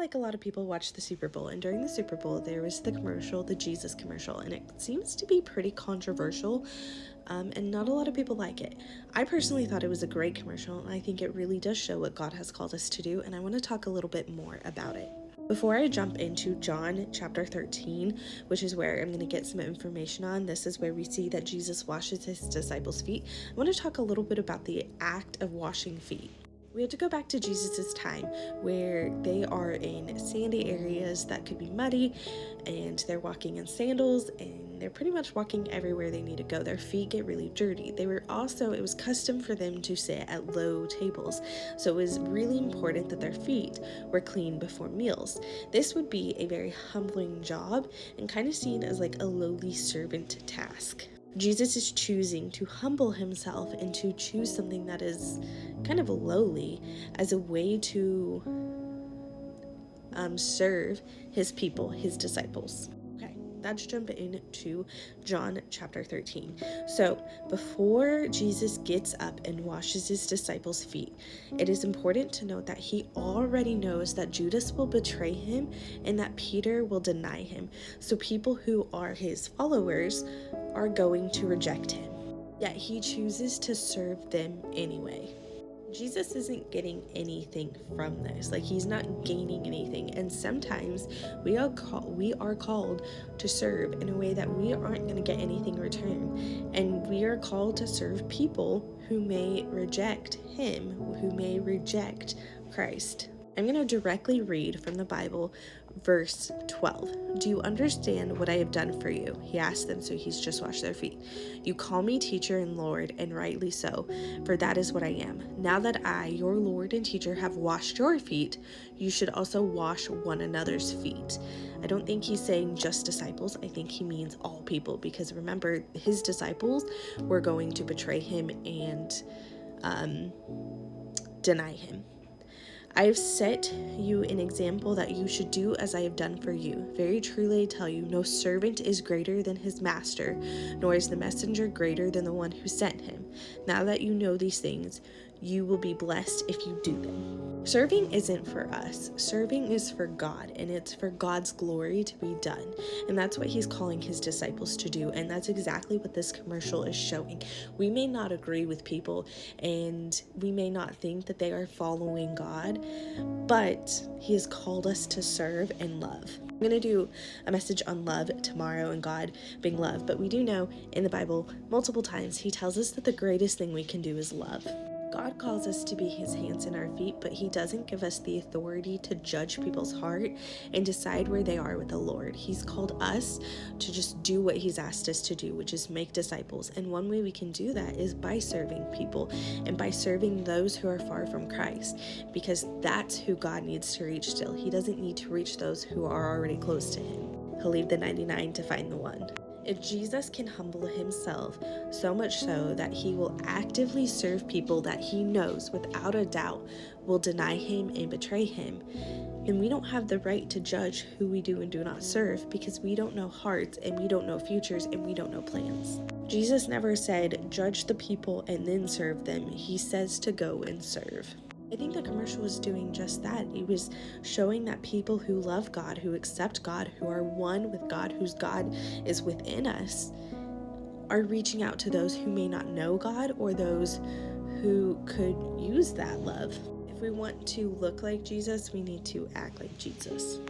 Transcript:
like a lot of people, watch the Super Bowl, and during the Super Bowl, there was the commercial, the Jesus commercial, and it seems to be pretty controversial, and not a lot of people like it. I personally thought it was a great commercial, and I think it really does show what God has called us to do, and I want to talk a little bit more about it. Before I jump into John chapter 13, which is where I'm going to get some information on, this is where we see that Jesus washes his disciples' feet. I want to talk a little bit about the act of washing feet. We have to go back to Jesus' time where they are in sandy areas that could be muddy, and they're walking in sandals, and they're pretty much walking everywhere they need to go. Their feet get really dirty. It was custom for them to sit at low tables, so it was really important that their feet were clean before meals. This would be a very humbling job and kind of seen as like a lowly servant task. Jesus is choosing to humble himself and to choose something that is kind of lowly as a way to serve his people, his disciples. Okay, let's jump into John chapter 13. So before Jesus gets up and washes his disciples' feet, it is important to note that he already knows that Judas will betray him and that Peter will deny him. So people who are his followers are going to reject him. Yet he chooses to serve them anyway. Jesus isn't getting anything from this. Like, he's not gaining anything. And sometimes we are called to serve in a way that we aren't going to get anything in return. And we are called to serve people who may reject him, who may reject Christ. I'm going to directly read from the Bible, verse 12. Do you understand what I have done for you? He asked them, so he's just washed their feet. You call me teacher and Lord, and rightly so, for that is what I am. Now that I, your Lord and teacher, have washed your feet, you should also wash one another's feet. I don't think he's saying just disciples. I think he means all people, because remember, his disciples were going to betray him and deny him. I have set you an example that you should do as I have done for you. Very truly I tell you, no servant is greater than his master, nor is the messenger greater than the one who sent him. Now that you know these things, you will be blessed if you do them. Serving isn't for us. Serving is for God, and it's for God's glory to be done. And that's what he's calling his disciples to do, and that's exactly what this commercial is showing. We may not agree with people, and we may not think that they are following God, but he has called us to serve and love. I'm going to do a message on love tomorrow and God being love, but we do know in the Bible multiple times he tells us that the greatest thing we can do is love. God calls us to be his hands and our feet, but he doesn't give us the authority to judge people's heart and decide where they are with the Lord. He's called us to just do what he's asked us to do, which is make disciples. And one way we can do that is by serving people and by serving those who are far from Christ, because that's who God needs to reach still. He doesn't need to reach those who are already close to him. He'll leave the 99 to find the one. If Jesus can humble himself so much so that he will actively serve people that he knows without a doubt will deny him and betray him, then we don't have the right to judge who we do and do not serve, because we don't know hearts and we don't know futures and we don't know plans. Jesus never said, judge the people and then serve them. He says to go and serve. I think the commercial was doing just that. It was showing that people who love God, who accept God, who are one with God, whose God is within us, are reaching out to those who may not know God or those who could use that love. If we want to look like Jesus, we need to act like Jesus.